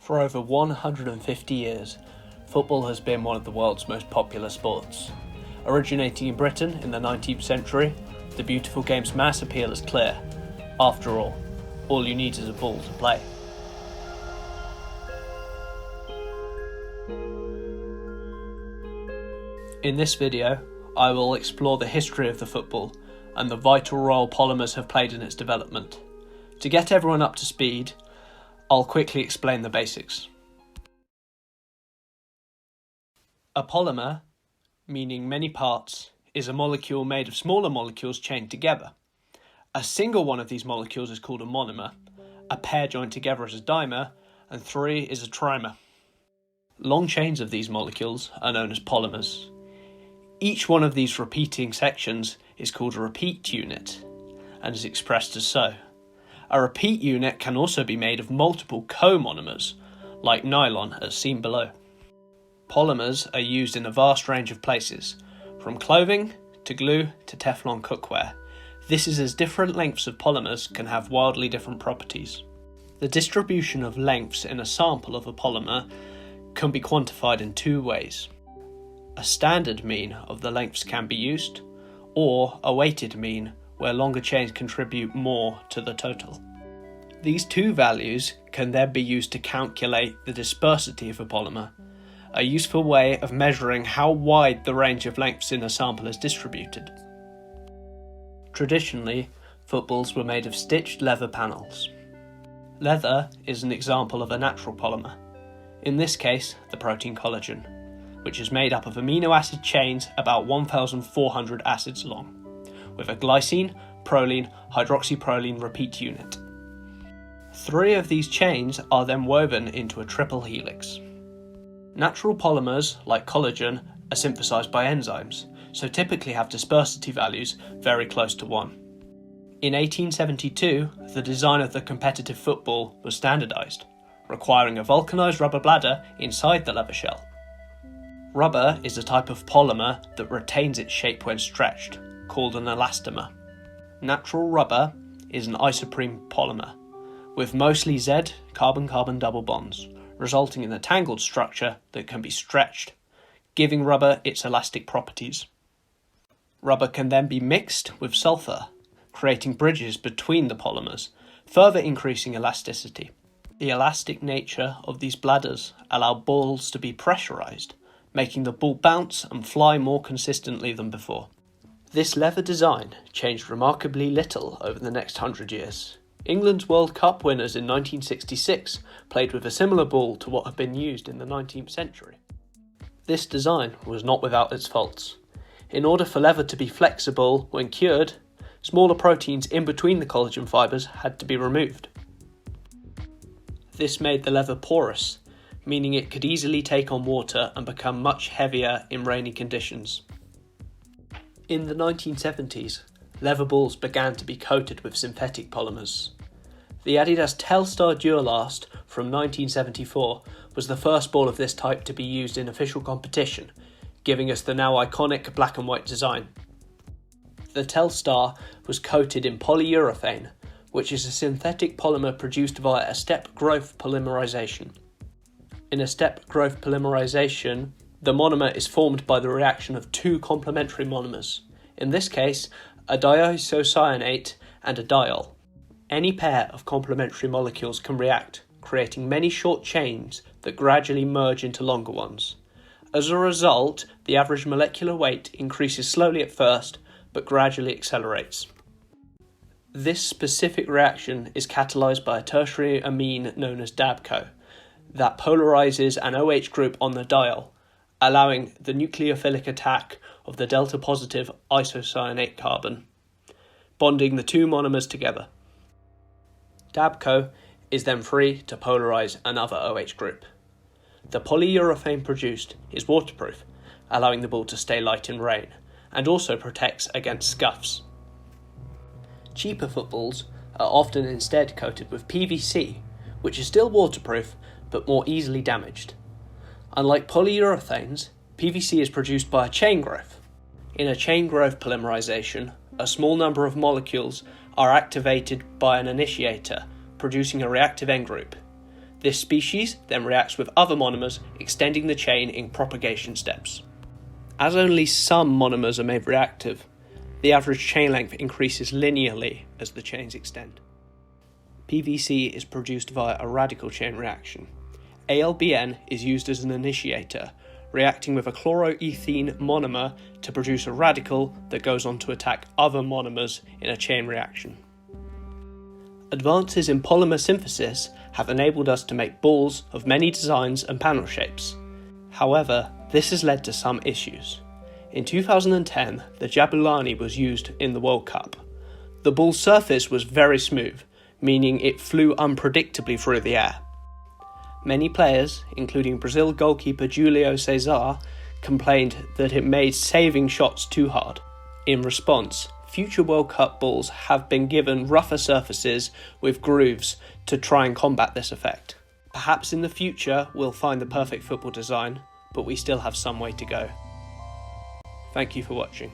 For over 150 years, football has been one of the world's most popular sports. Originating in Britain in the 19th century, the beautiful game's mass appeal is clear. After all you need is a ball to play. In this video, I will explore the history of the football and the vital role polymers have played in its development. To get everyone up to speed, I'll quickly explain the basics. A polymer, meaning many parts, is a molecule made of smaller molecules chained together. A single one of these molecules is called a monomer, a pair joined together is a dimer, and three is a trimer. Long chains of these molecules are known as polymers. Each one of these repeating sections is called a repeat unit, and is expressed as so. A repeat unit can also be made of multiple co-monomers, like nylon as seen below. Polymers are used in a vast range of places, from clothing to glue to Teflon cookware. This is as different lengths of polymers can have wildly different properties. The distribution of lengths in a sample of a polymer can be quantified in two ways. A standard mean of the lengths can be used, or a weighted mean where longer chains contribute more to the total. These two values can then be used to calculate the dispersity of a polymer, a useful way of measuring how wide the range of lengths in a sample is distributed. Traditionally, footballs were made of stitched leather panels. Leather is an example of a natural polymer, in this case the protein collagen, which is made up of amino acid chains about 1,400 acids long, with a glycine, proline, hydroxyproline repeat unit. Three of these chains are then woven into a triple helix. Natural polymers, like collagen, are synthesized by enzymes, so typically have dispersity values very close to 1. In 1872, the design of the competitive football was standardized, requiring a vulcanized rubber bladder inside the leather shell. Rubber is a type of polymer that retains its shape when stretched, called an elastomer. Natural rubber is an isoprene polymer, with mostly Z carbon-carbon double bonds, resulting in a tangled structure that can be stretched, giving rubber its elastic properties. Rubber can then be mixed with sulfur, creating bridges between the polymers, further increasing elasticity. The elastic nature of these bladders allow balls to be pressurized, making the ball bounce and fly more consistently than before. This leather design changed remarkably little over the next 100 years. England's World Cup winners in 1966 played with a similar ball to what had been used in the 19th century. This design was not without its faults. In order for leather to be flexible when cured, smaller proteins in between the collagen fibres had to be removed. This made the leather porous, meaning it could easily take on water and become much heavier in rainy conditions. In the 1970s, leather balls began to be coated with synthetic polymers. The Adidas Telstar Duralast from 1974 was the first ball of this type to be used in official competition, giving us the now iconic black and white design. The Telstar was coated in polyurethane, which is a synthetic polymer produced via a step growth polymerization. In a step growth polymerization, the monomer is formed by the reaction of two complementary monomers, in this case a diisocyanate and a diol. Any pair of complementary molecules can react, creating many short chains that gradually merge into longer ones. As a result, the average molecular weight increases slowly at first, but gradually accelerates. This specific reaction is catalyzed by a tertiary amine known as DABCO, that polarizes an OH group on the diol, allowing the nucleophilic attack of the delta-positive isocyanate carbon, bonding the two monomers together. DABCO is then free to polarize another OH group. The polyurethane produced is waterproof, allowing the ball to stay light in rain, and also protects against scuffs. Cheaper footballs are often instead coated with PVC, which is still waterproof but more easily damaged. Unlike polyurethanes, PVC is produced by a chain growth. In a chain growth polymerization, a small number of molecules are activated by an initiator, producing a reactive end group. This species then reacts with other monomers, extending the chain in propagation steps. As only some monomers are made reactive, the average chain length increases linearly as the chains extend. PVC is produced via a radical chain reaction. AlBN is used as an initiator, reacting with a chloroethene monomer to produce a radical that goes on to attack other monomers in a chain reaction. Advances in polymer synthesis have enabled us to make balls of many designs and panel shapes. However, this has led to some issues. In 2010, the Jabulani was used in the World Cup. The ball's surface was very smooth, meaning it flew unpredictably through the air. Many players, including Brazil goalkeeper Julio Cesar, complained that it made saving shots too hard. In response, future World Cup balls have been given rougher surfaces with grooves to try and combat this effect. Perhaps in the future we'll find the perfect football design, but we still have some way to go. Thank you for watching.